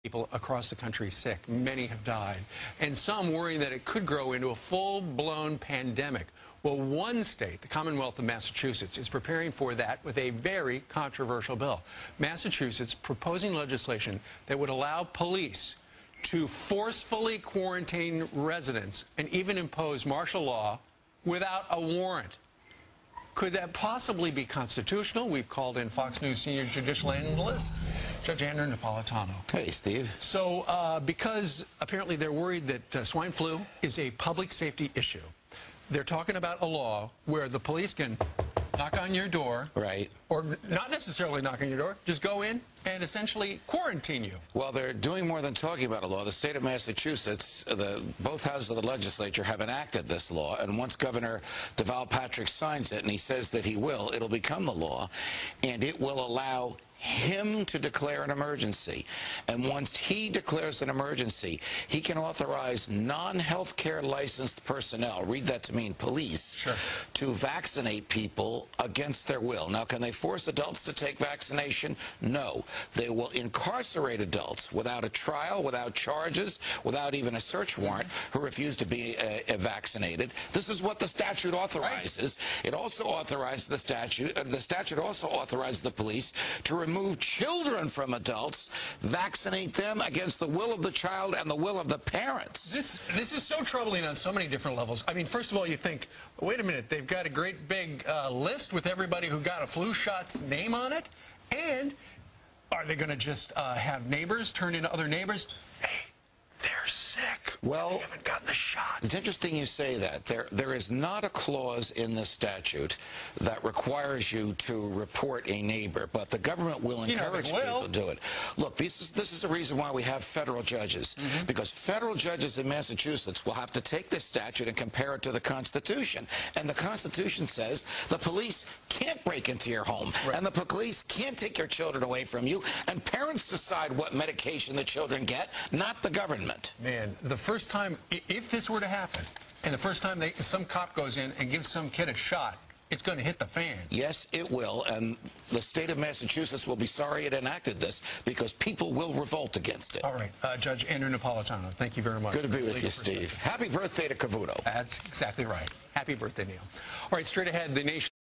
People across the country sick. Many have died, and some worrying that it could grow into a full-blown pandemic. Well, one state, the Commonwealth of Massachusetts, is preparing for that with a very controversial bill. Massachusetts proposing legislation that would allow police to forcefully quarantine residents and even impose martial law without a warrant. Could that possibly be constitutional? We've called in Fox News senior judicial analyst, Judge Andrew Napolitano. Hey, Steve. So, because apparently they're worried that swine flu is a public safety issue, they're talking about a law where the police can knock on your door. Right. Or not necessarily knock on your door, just go in and essentially quarantine you. Well, they're doing more than talking about a law. The state of Massachusetts, both houses of the legislature have enacted this law, and once Governor Deval Patrick signs it, and he says that he will, it'll become the law, and it will allow him to declare an emergency. And once he declares an emergency, he can authorize non-healthcare licensed personnel, read that to mean police, sure, to vaccinate people against their will. Now, can they force adults to take vaccination? No. They will incarcerate adults without a trial, without charges, without even a search warrant, who refuse to be vaccinated. This is what the statute authorizes. Right. It also authorizes the statute also authorizes the police to remove children from adults, vaccinate them against the will of the child and the will of the parents. This is so troubling on so many different levels. I mean, first of all, you think, wait a minute, they've got a great big list with everybody who got a flu shot's name on it, and are they going to just have neighbors turn into other neighbors? Hey, they're sick. Well, they haven't gotten the shot. It's interesting you say that. There is not a clause in the statute that requires you to report a neighbor, but the government will encourage people to do it. Look, this is the reason why we have federal judges, because federal judges in Massachusetts will have to take this statute and compare it to the Constitution. And the Constitution says the police can't break into your home, right, and the police can't take your children away from you, and parents decide what medication the children get, not the government. Man, the first time, if this were to happen, and the first time some cop goes in and gives some kid a shot, it's going to hit the fan. Yes, it will, and the state of Massachusetts will be sorry it enacted this, because people will revolt against it. All right, Judge Andrew Napolitano, thank you very much. Good to be with you, Steve. Happy birthday to Cavuto. That's exactly right. Happy birthday, Neil. All right, straight ahead, the nation